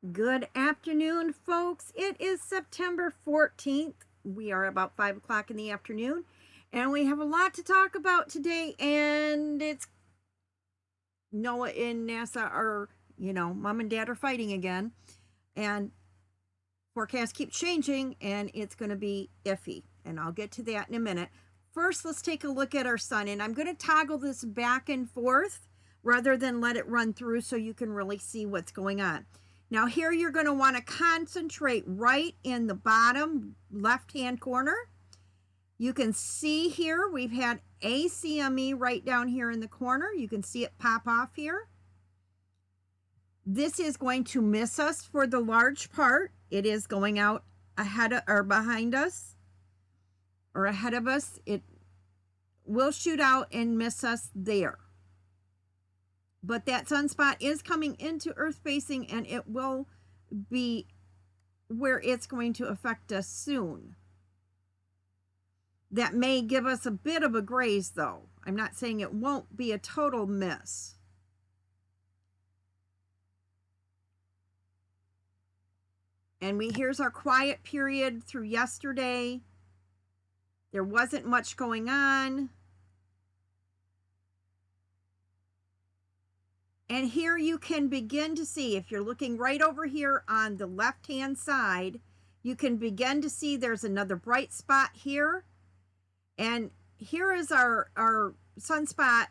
Good afternoon, folks. It is September 14th. We are about 5 o'clock in the afternoon, and we have a lot to talk about today. And it's Noah and NASA are, mom and dad are fighting again. And forecasts keep changing, and it's going to be iffy. And I'll get to that in a minute. First, let's take a look at our sun. And I'm going to toggle this back and forth rather than let it run through so you can really see what's going on. Now here you're going to want to concentrate right in the bottom left-hand corner. You can see here we've had a CME right down here in the corner. You can see it pop off here. This is going to miss us for the large part. It is going out ahead of, or behind us or ahead of us. It will shoot out and miss us there. But that sunspot is coming into Earth facing, and it will be where it's going to affect us soon. That may give us a bit of a graze, though. I'm not saying it won't be a total miss. And here's our quiet period through yesterday. There wasn't much going on. And here you can begin to see, if you're looking right over here on the left-hand side, you can begin to see there's another bright spot here. And here is our sunspot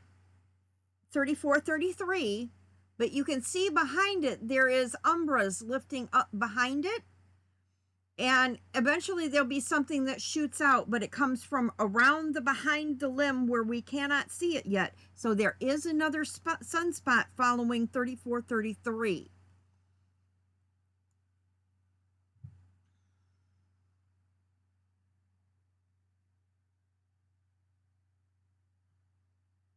3433, but you can see behind it, there is umbras lifting up behind it. And eventually there'll be something that shoots out, but it comes from around behind the limb where we cannot see it yet. So there is another sunspot following 3433.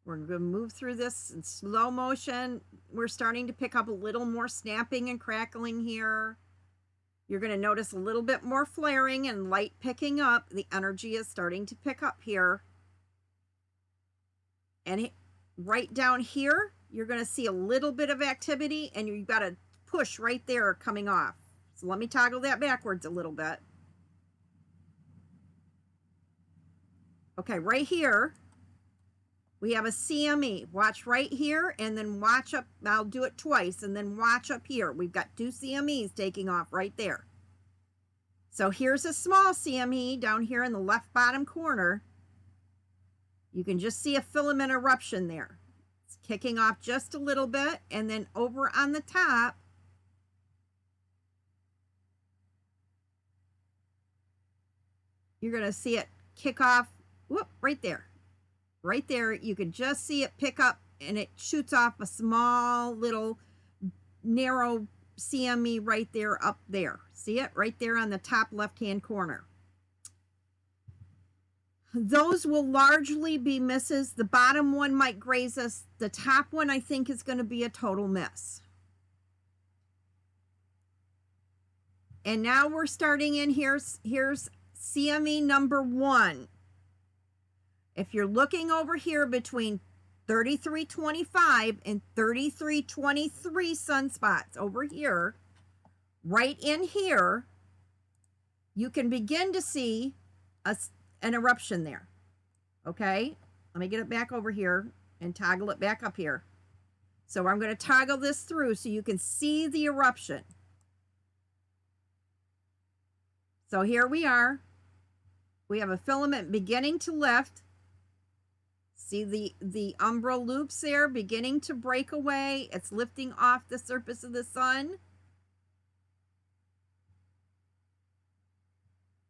We're going to move through this in slow motion. We're starting to pick up a little more snapping and crackling here. You're going to notice a little bit more flaring and light picking up. The energy is starting to pick up here. And right down here, you're going to see a little bit of activity, and you've got to push right there coming off. So let me toggle that backwards a little bit. Okay, right here, we have a CME. Watch right here, and then watch up. I'll do it twice, and then watch up here. We've got two CMEs taking off right there. So here's a small CME down here in the left bottom corner. You can just see a filament eruption there. It's kicking off just a little bit, and then over on the top, you're going to see it kick off, whoop, right there. Right there, you can just see it pick up, and it shoots off a small little narrow CME right there up there. See it right there on the top left-hand corner. Those will largely be misses. The bottom one might graze us. The top one, I think, is going to be a total miss. And now we're starting in here's CME number 1. If you're looking over here between 3325 and 3323 sunspots over here, right in here, you can begin to see an eruption there. Okay, let me get it back over here and toggle it back up here. So I'm going to toggle this through so you can see the eruption. So here we are. We have a filament beginning to lift. See the umbra loops there beginning to break away. It's lifting off the surface of the sun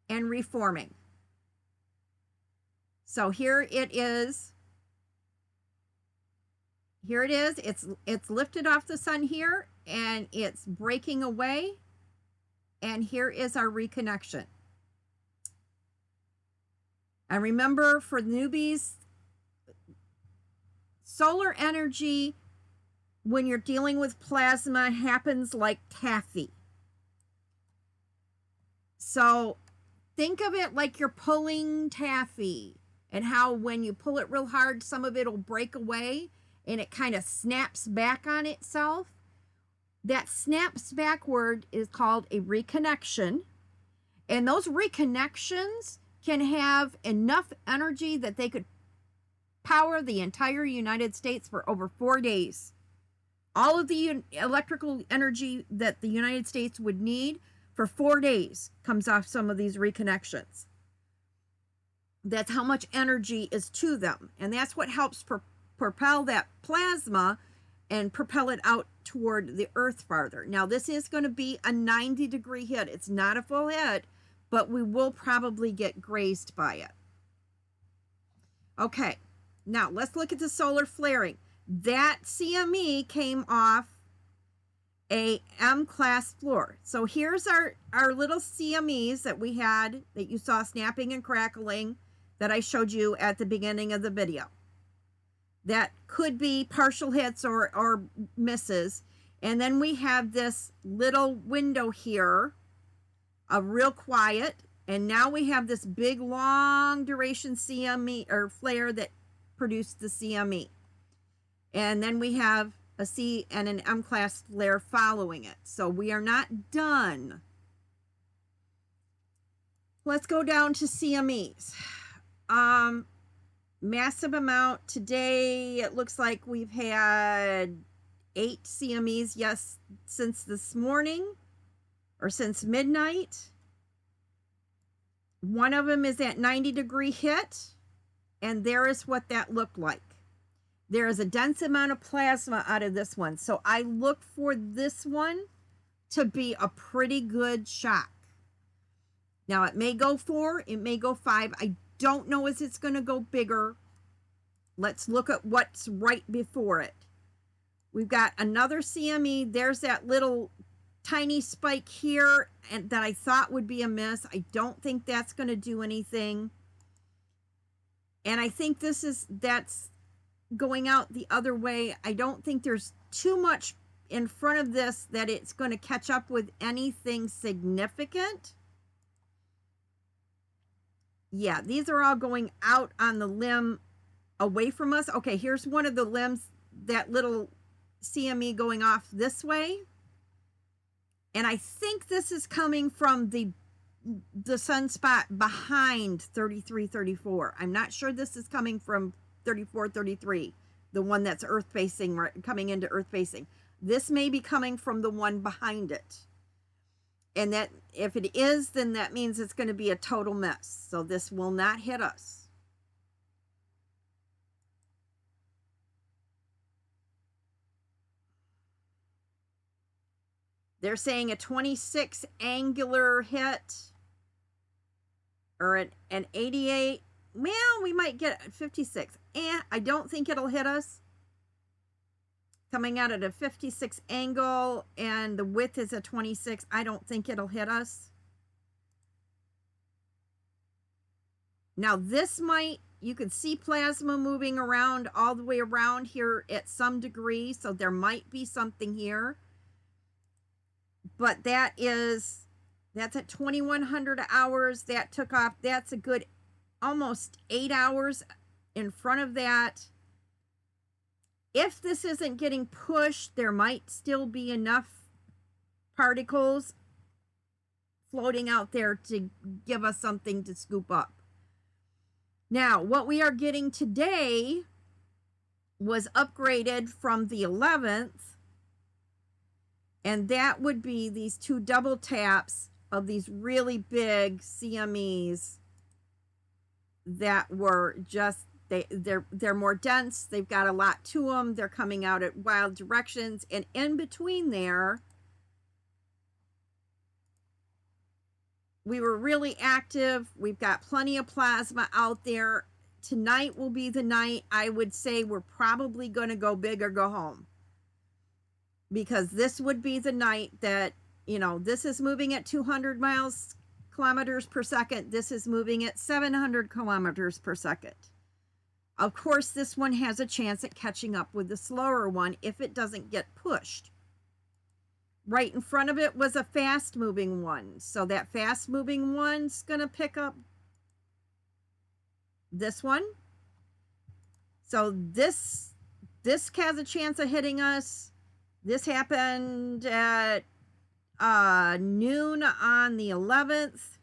and reforming. So here it is. Here it is. It's lifted off the sun here, and it's breaking away. And here is our reconnection. And remember, for newbies, solar energy, when you're dealing with plasma, happens like taffy. So think of it like you're pulling taffy, and how when you pull it real hard, some of it will break away and it kind of snaps back on itself. that snaps backward is called a reconnection. And those reconnections can have enough energy that they could power the entire United States for over 4 days. All of the electrical energy that the United States would need for 4 days comes off some of these reconnections. That's how much energy is to them. And that's what helps propel that plasma and propel it out toward the earth farther. Now, this is going to be a 90-degree hit. It's not a full hit, but we will probably get grazed by it. Okay, now let's look at the solar flaring. That CME came off a M-class floor. So here's our little CMEs that we had, that you saw snapping and crackling, that I showed you at the beginning of the video. That could be partial hits or misses. And then we have this little window here of real quiet. And now we have this big long duration CME or flare that produced the CME. And then we have a C and an M-class flare following it. So we are not done. Let's go down to CMEs. Massive amount today. It looks like we've had 8 CMEs, yes, since this morning or since midnight. One of them is that 90-degree hit, and there is what that looked like. There is a dense amount of plasma out of this one. So I look for this one to be a pretty good shock. Now, it may go 4, it may go 5. I don't know if it's going to go bigger. Let's look at what's right before it. We've got another CME. There's that little tiny spike here and that I thought would be a miss. I don't think that's going to do anything. And I think that's going out the other way. I don't think there's too much in front of this that it's going to catch up with anything significant. Yeah, these are all going out on the limb away from us. Okay, here's one of the limbs, that little CME going off this way. And I think this is coming from the sunspot behind 3334. I'm not sure this is coming from 3433, the one that's earth facing, coming into earth facing. This may be coming from the one behind it. And that, if it is, then that means it's going to be a total mess. So this will not hit us. They're saying a 26 angular hit or an 88. Well, we might get 56. I don't think it'll hit us. Coming out at a 56 angle, and the width is a 26. I don't think it'll hit us. Now this might, you can see plasma moving around all the way around here at some degree, so there might be something here. But that's at 2100 hours. That took off. That's a good almost 8 hours in front of that. If this isn't getting pushed, there might still be enough particles floating out there to give us something to scoop up. Now, what we are getting today was upgraded from the 11th, and that would be these 2 double taps of these really big CMEs that were just, they're more dense. They've got a lot to them. They're coming out at wild directions. And in between there, we were really active. We've got plenty of plasma out there. Tonight will be the night. I would say we're probably going to go big or go home. Because this would be the night that, you know, this is moving at 200 kilometers per second. This is moving at 700 kilometers per second. Of course, this one has a chance at catching up with the slower one if it doesn't get pushed. Right in front of it was a fast-moving one. So that fast-moving one's going to pick up this one. So this has a chance of hitting us. This happened at noon on the 11th.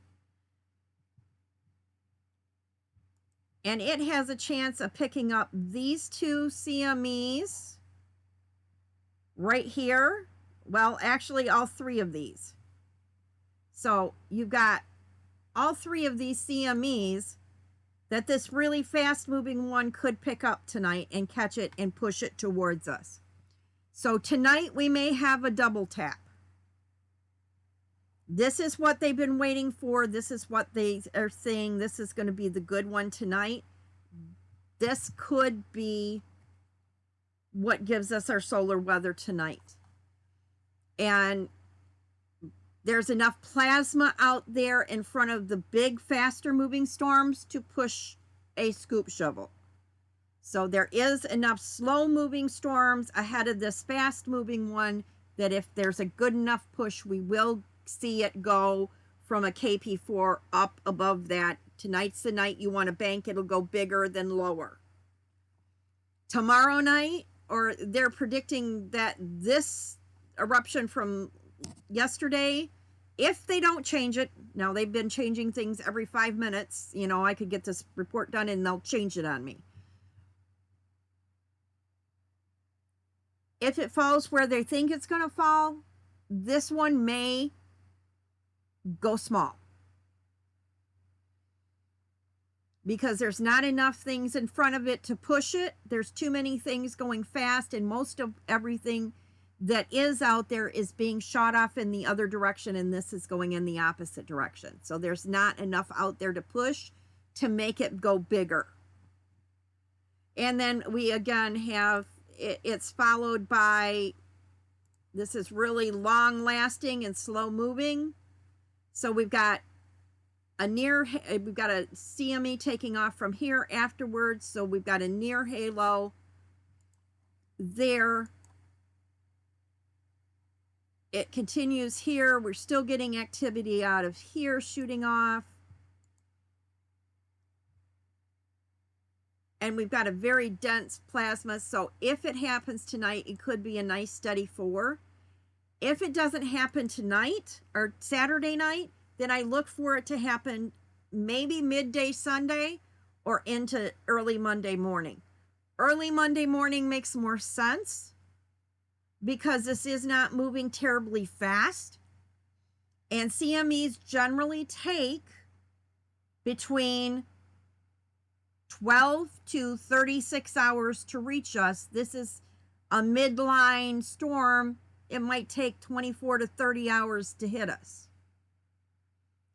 And it has a chance of picking up these two CMEs right here. Well, actually, all three of these. So you've got all three of these CMEs that this really fast moving one could pick up tonight and catch it and push it towards us. So tonight we may have a double tap. This is what they've been waiting for. This is what they are saying. This is going to be the good one tonight. This could be what gives us our solar weather tonight. And there's enough plasma out there in front of the big, faster moving storms to push a scoop shovel. So there is enough slow moving storms ahead of this fast moving one that if there's a good enough push, we will see it go from a KP4 up above that. Tonight's the night you want to bank. It'll go bigger than lower. Tomorrow night, or they're predicting that this eruption from yesterday, if they don't change it, now they've been changing things every 5 minutes. You know, I could get this report done and they'll change it on me. If it falls where they think it's going to fall, this one may go small. Because there's not enough things in front of it to push it. There's too many things going fast, and most of everything that is out there is being shot off in the other direction, and this is going in the opposite direction. So there's not enough out there to push to make it go bigger. And then we again have, it's followed by, this is really long lasting and slow moving. So we've got we've got a CME taking off from here afterwards. So we've got a near halo there. It continues here. We're still getting activity out of here shooting off. And we've got a very dense plasma. So if it happens tonight, it could be a nice steady 4. If it doesn't happen tonight or Saturday night, then I look for it to happen maybe midday Sunday or into early Monday morning. Early Monday morning makes more sense because this is not moving terribly fast. And CMEs generally take between 12 to 36 hours to reach us. This is a midline storm. It might take 24 to 30 hours to hit us.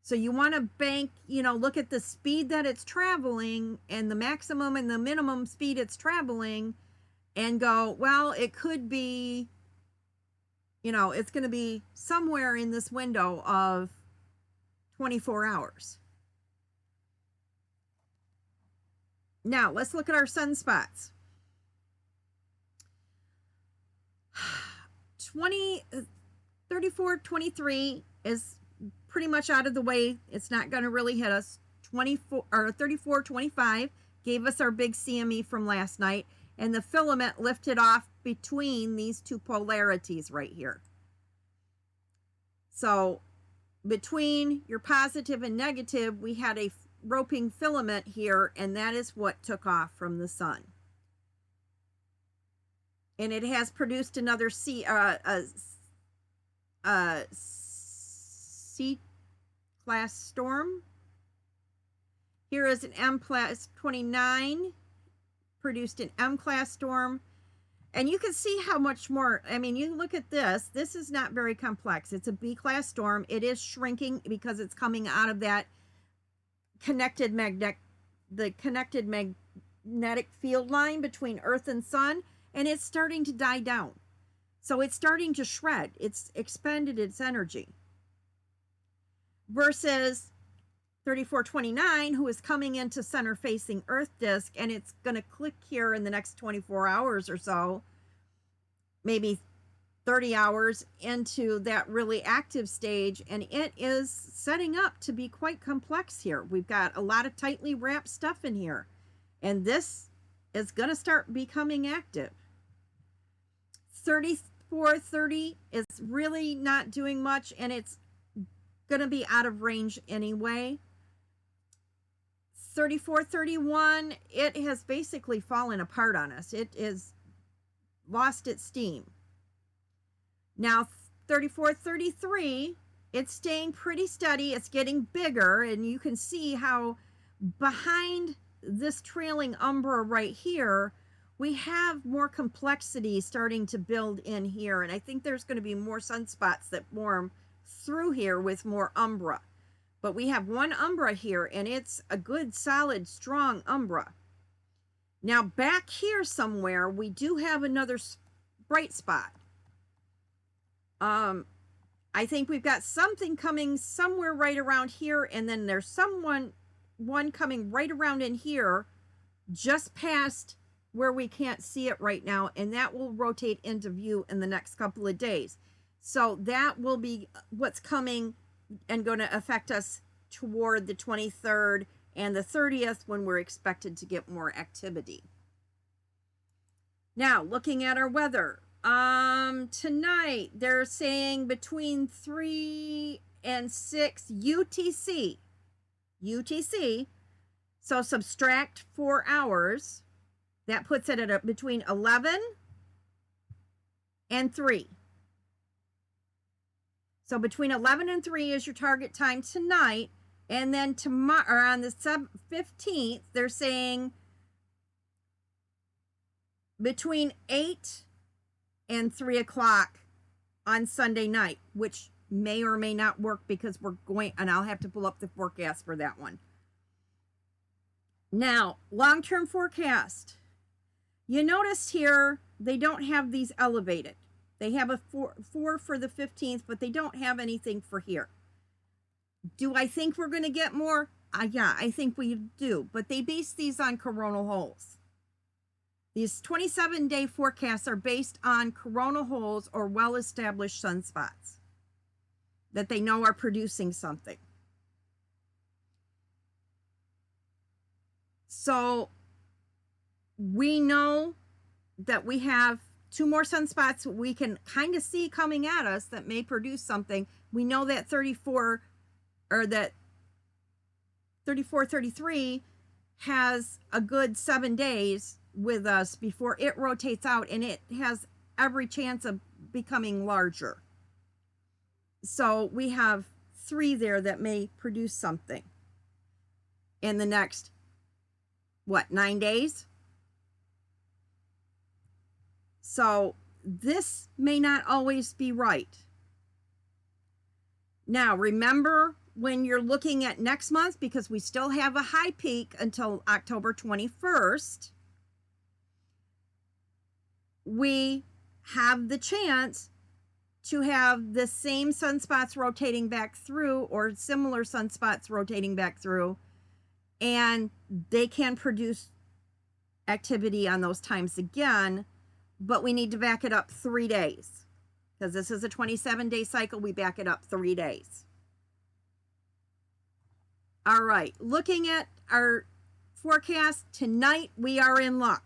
So you want to bank, look at the speed that it's traveling and the maximum and the minimum speed it's traveling and go, well, it could be, it's going to be somewhere in this window of 24 hours. Now, let's look at our sunspots. 34, 23 is pretty much out of the way. It's not going to really hit us. 34, 25 gave us our big CME from last night, and the filament lifted off between these two polarities right here. So between your positive and negative, we had a roping filament here, and that is what took off from the sun. And it has produced another C-class storm. Here is an M-class 29, produced an M-class storm. And you can see how much more, you look at this. This is not very complex. It's a B-class storm. It is shrinking because it's coming out of that connected magnetic field line between Earth and Sun, and it's starting to die down. So it's starting to shred. It's expended its energy. Versus 3429, who is coming into center facing Earth disk, and it's going to click here in the next 24 hours or so, maybe 30 hours into that really active stage, and it is setting up to be quite complex here. We've got a lot of tightly wrapped stuff in here, and this is going to start becoming active. 34 3430 is really not doing much, and it's going to be out of range anyway. 3431, it has basically fallen apart on us. It is lost its steam. Now 3433, it's staying pretty steady. It's getting bigger, and you can see how behind this trailing umbra right here, we have more complexity starting to build in here, and I think there's going to be more sunspots that form through here with more umbra. But we have one umbra here, and it's a good, solid, strong umbra. Now back here somewhere, we do have another bright spot. I think we've got something coming somewhere right around here, and then there's one coming right around in here, just past where we can't see it right now, and that will rotate into view in the next couple of days. So that will be what's coming and going to affect us toward the 23rd and the 30th, when we're expected to get more activity. Now, looking at our weather, tonight they're saying between 3 and 6 UTC. So subtract 4 hours. That puts it at between 11 and 3. So between 11 and 3 is your target time tonight. And then tomorrow, or on the 15th, they're saying between 8 and 3 o'clock on Sunday night, which may or may not work because we're going, and I'll have to pull up the forecast for that one. Now, long-term forecast. You notice here, they don't have these elevated. They have a 4 for the 15th, but they don't have anything for here. Do I think we're going to get more? Yeah, I think we do. But they base these on coronal holes. These 27-day forecasts are based on coronal holes or well-established sunspots that they know are producing something. So we know that we have 2 more sunspots we can kind of see coming at us that may produce something. We know that 3433 has a good 7 days with us before it rotates out, and it has every chance of becoming larger. So we have 3 there that may produce something in the next, 9 days? So this may not always be right. Now, remember when you're looking at next month, because we still have a high peak until October 21st, we have the chance to have the same sunspots rotating back through, or similar sunspots rotating back through, and they can produce activity on those times again, but we need to back it up 3 days. Because this is a 27-day cycle, we back it up 3 days. All right, looking at our forecast, tonight we are in luck.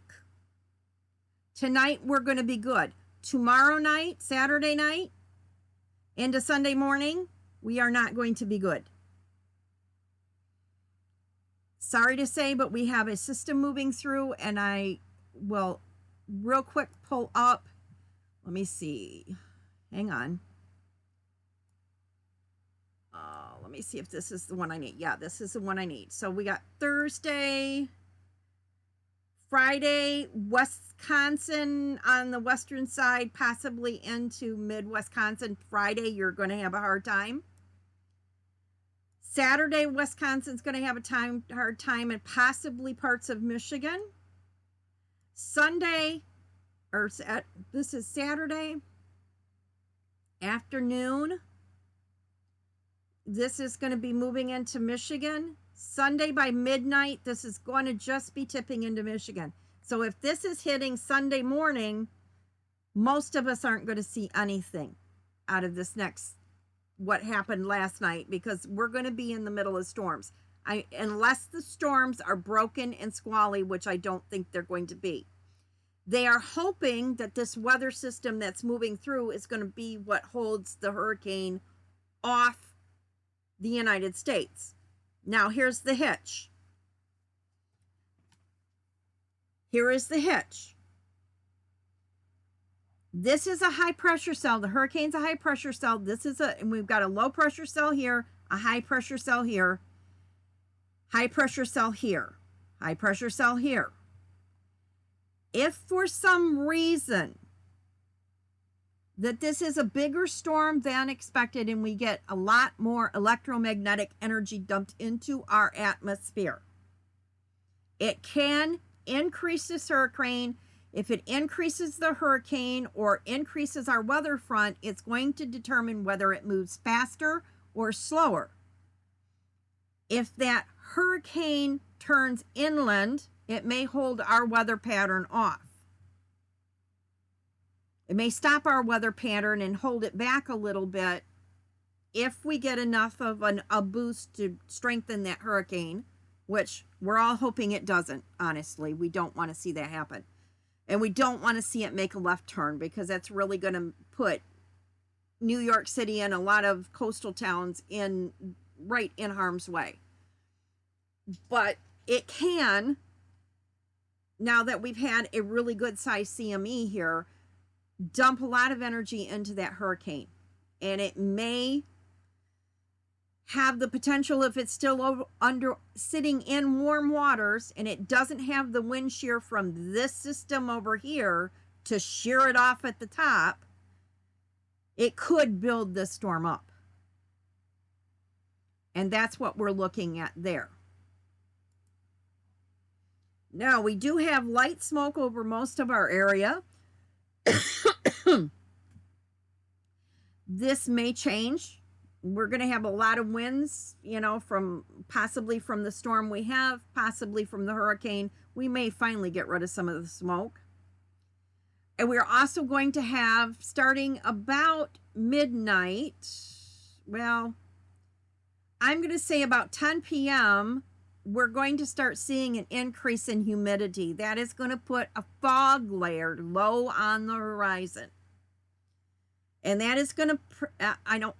Tonight we're going to be good. Tomorrow night, Saturday night, into Sunday morning, we are not going to be good. Sorry to say, but we have a system moving through, and I will real quick pull up. Let me see. Hang on. Let me see if this is the one I need. Yeah, this is the one I need. So we got Thursday, Friday, Wisconsin on the western side, possibly into mid-Wisconsin. Friday, you're going to have a hard time. Saturday, Wisconsin's going to have a hard time, and possibly parts of Michigan. Sunday, this is Saturday afternoon. This is going to be moving into Michigan. Sunday by midnight, this is going to just be tipping into Michigan. So if this is hitting Sunday morning, most of us aren't going to see anything out of this what happened last night, because we're going to be in the middle of storms. Unless the storms are broken and squally, which I don't think they're going to be. They are hoping that this weather system that's moving through is going to be what holds the hurricane off the United States. Now, here's the hitch. Here is the hitch. This is a high pressure cell. The hurricane's a high pressure cell. And we've got a low pressure cell here, a high pressure cell here, high pressure cell here, high pressure cell here. If for some reason that this is a bigger storm than expected and we get a lot more electromagnetic energy dumped into our atmosphere, it can increase this hurricane. If it increases the hurricane or increases our weather front, it's going to determine whether it moves faster or slower. If that hurricane turns inland, it may hold our weather pattern off. It may stop our weather pattern and hold it back a little bit if we get enough of a boost to strengthen that hurricane, which we're all hoping it doesn't, honestly. We don't want to see that happen. And we don't want to see it make a left turn, because that's really going to put New York City and a lot of coastal towns right in harm's way. But it can, now that we've had a really good size CME here, dump a lot of energy into that hurricane. And it may have the potential, if it's still sitting in warm waters and it doesn't have the wind shear from this system over here to shear it off at the top, it could build this storm up. And that's what we're looking at there. Now, we do have light smoke over most of our area. This may change. We're going to have a lot of winds, possibly from the storm we have, possibly from the hurricane. We may finally get rid of some of the smoke. And we're also going to have, starting about midnight, well, I'm going to say about 10 p.m., we're going to start seeing an increase in humidity. That is going to put a fog layer low on the horizon. And that is going to, I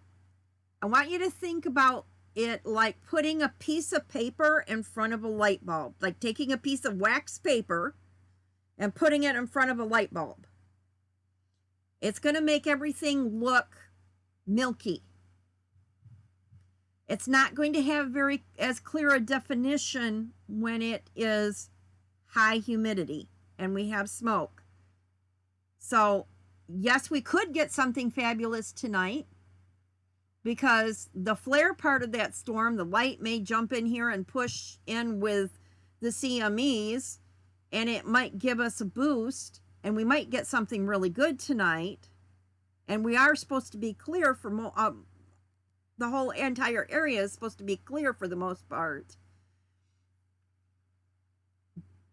want you to think about it like putting a piece of paper in front of a light bulb, like taking a piece of wax paper and putting it in front of a light bulb. It's going to make everything look milky. It's not going to have as clear a definition when it is high humidity and we have smoke. So, yes, we could get something fabulous tonight, because the flare part of that storm, the light may jump in here and push in with the CMEs, and it might give us a boost, and we might get something really good tonight. And we are supposed to be clear for the whole entire area is supposed to be clear for the most part.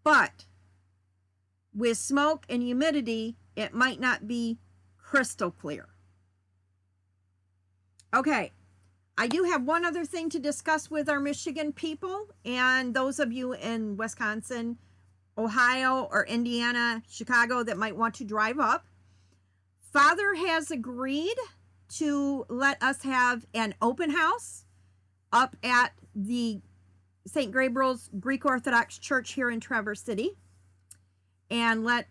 But with smoke and humidity, it might not be crystal clear. Okay, I do have one other thing to discuss with our Michigan people and those of you in Wisconsin, Ohio, or Indiana, Chicago that might want to drive up. Father has agreed to let us have an open house up at the St. Gabriel's Greek Orthodox Church here in Traverse City. And what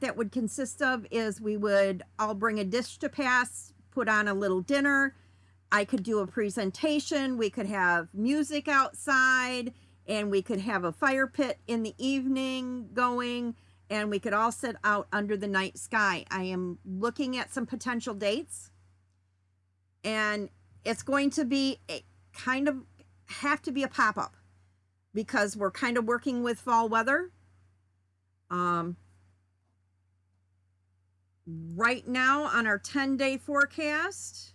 that would consist of is we would all bring a dish to pass, put on a little dinner. I could do a presentation. We could have music outside, and we could have a fire pit in the evening going, and we could all sit out under the night sky. I am looking at some potential dates, and it's going to be have to be a pop-up, because we're kind of working with fall weather. Right now on our 10-day forecast,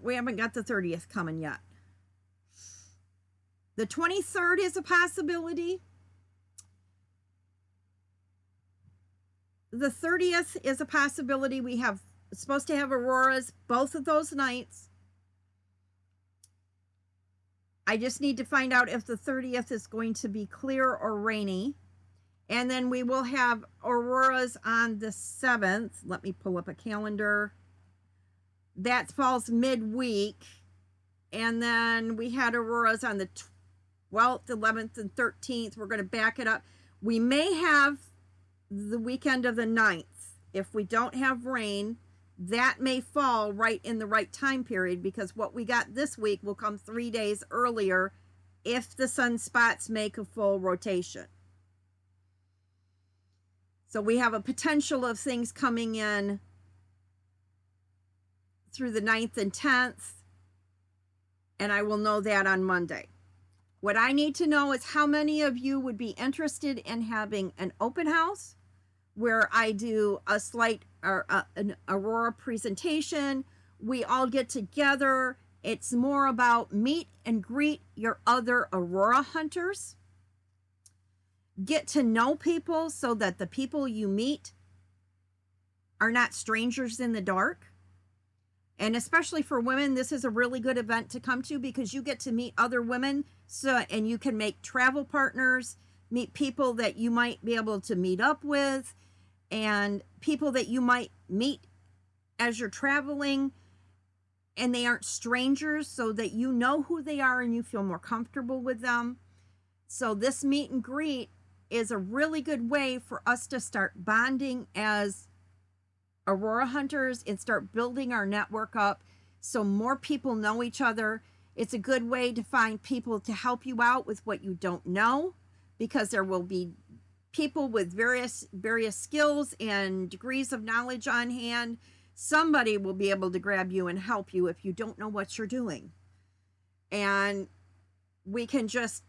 we haven't got the 30th coming yet. The 23rd is a possibility. The 30th is a possibility. We have supposed to have auroras both of those nights. I just need to find out if the 30th is going to be clear or rainy. And then we will have auroras on the 7th. Let me pull up a calendar. That falls midweek. And then we had auroras on the 12th, 11th, and 13th. We're going to back it up. We may have the weekend of the 9th. If we don't have rain, that may fall right in the right time period, because what we got this week will come 3 days earlier if the sunspots make a full rotation. So we have a potential of things coming in through the 9th and 10th, and I will know that on Monday. What I need to know is how many of you would be interested in having an open house where I do a slight or an aurora presentation. We all get together. It's more about meet and greet your other aurora hunters. Get to know people so that the people you meet are not strangers in the dark. And especially for women, this is a really good event to come to, because you get to meet other women, and you can make travel partners, meet people that you might be able to meet up with, and people that you might meet as you're traveling, and they aren't strangers, so that you know who they are and you feel more comfortable with them. So this meet and greet is a really good way for us to start bonding as aurora hunters and start building our network up so more people know each other. It's a good way to find people to help you out with what you don't know, because there will be people with various skills and degrees of knowledge on hand. Somebody will be able to grab you and help you if you don't know what you're doing. And we can just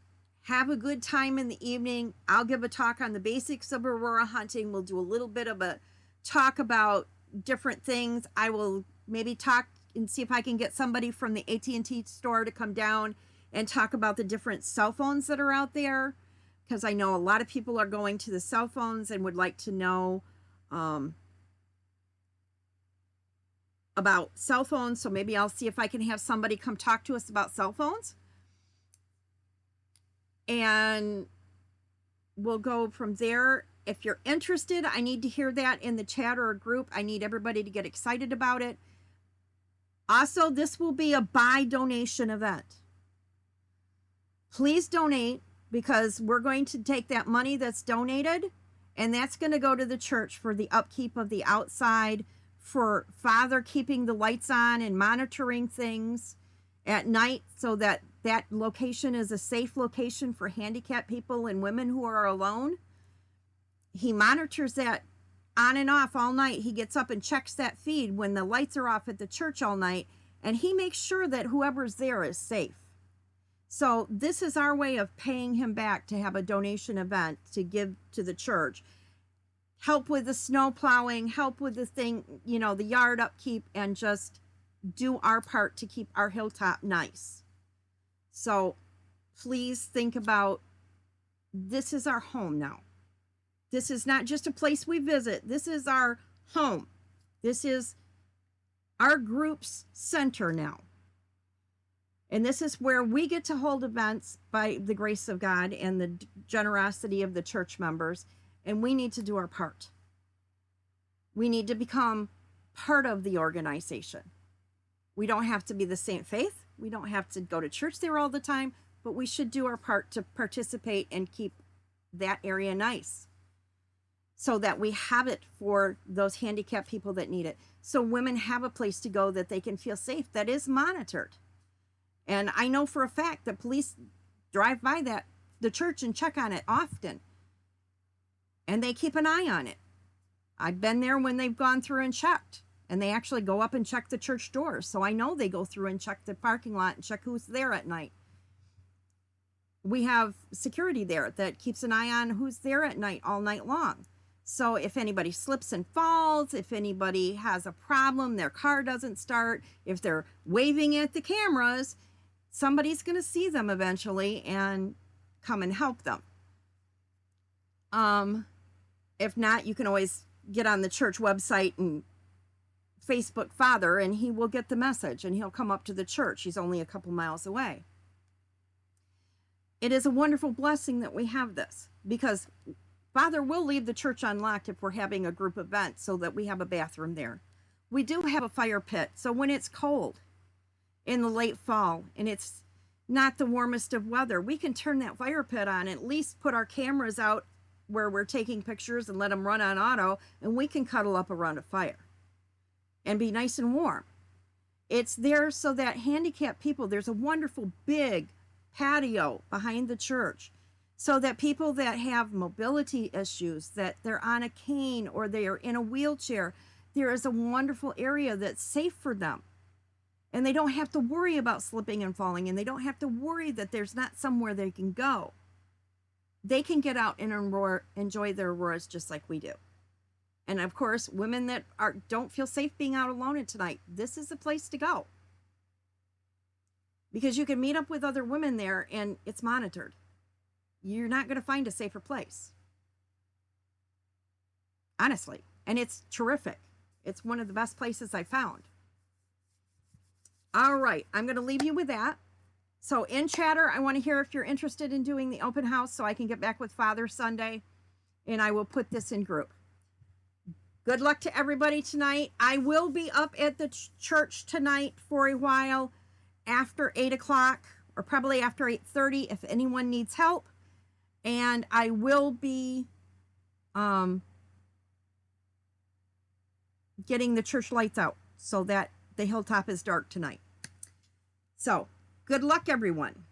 have a good time in the evening. I'll give a talk on the basics of aurora hunting. We'll do a little bit of a talk about different things. I will maybe talk and see if I can get somebody from the AT&T store to come down and talk about the different cell phones that are out there, because I know a lot of people are going to the cell phones and would like to know about cell phones. So maybe I'll see if I can have somebody come talk to us about cell phones, and we'll go from there. If you're interested, I need to hear that in the chat or a group. I need everybody to get excited about it. Also, this will be a buy donation event. Please donate, because we're going to take that money that's donated, and that's going to go to the church for the upkeep of the outside, for Father keeping the lights on and monitoring things at night, so that that location is a safe location for handicapped people and women who are alone. He monitors that on and off all night. He gets up and checks that feed when the lights are off at the church all night, and he makes sure that whoever's there is safe. So this is our way of paying him back to have a donation event to give to the church. Help with the snow plowing, help with the thing, the yard upkeep, and just do our part to keep our hilltop nice. So please think about, this is our home now. This is not just a place we visit. This is our home. This is our group's center now. And this is where we get to hold events by the grace of God and the generosity of the church members. And we need to do our part. We need to become part of the organization. We don't have to be the same faith. We don't have to go to church there all the time, but we should do our part to participate and keep that area nice, so that we have it for those handicapped people that need it. So women have a place to go that they can feel safe, that is monitored. And I know for a fact that police drive by the church and check on it often. And they keep an eye on it. I've been there when they've gone through and checked. And they actually go up and check the church doors. So I know they go through and check the parking lot and check who's there at night. We have security there that keeps an eye on who's there at night all night long. So if anybody slips and falls, if anybody has a problem, their car doesn't start, if they're waving at the cameras, somebody's going to see them eventually and come and help them. If not, you can always get on the church website and Facebook Father, and he will get the message, and he'll come up to the church. He's only a couple miles away. It is a wonderful blessing that we have this, because Father will leave the church unlocked if we're having a group event so that we have a bathroom there. We do have a fire pit, so when it's cold in the late fall and it's not the warmest of weather, we can turn that fire pit on, at least put our cameras out where we're taking pictures and let them run on auto, and we can cuddle up around a fire and be nice and warm. It's there so that handicapped people, there's a wonderful big patio behind the church, so that people that have mobility issues, that they're on a cane or they are in a wheelchair, there is a wonderful area that's safe for them. And they don't have to worry about slipping and falling, and they don't have to worry that there's not somewhere they can go. They can get out and enjoy their auroras just like we do. And of course, women that don't feel safe being out alone at tonight, this is the place to go. Because you can meet up with other women there and it's monitored. You're not going to find a safer place. Honestly. And it's terrific. It's one of the best places I found. All right. I'm going to leave you with that. So in chatter, I want to hear if you're interested in doing the open house so I can get back with Father Sunday. And I will put this in group. Good luck to everybody tonight. I will be up at the church tonight for a while after 8 o'clock or probably after 8:30 if anyone needs help. And I will be getting the church lights out so that the hilltop is dark tonight. So good luck, everyone.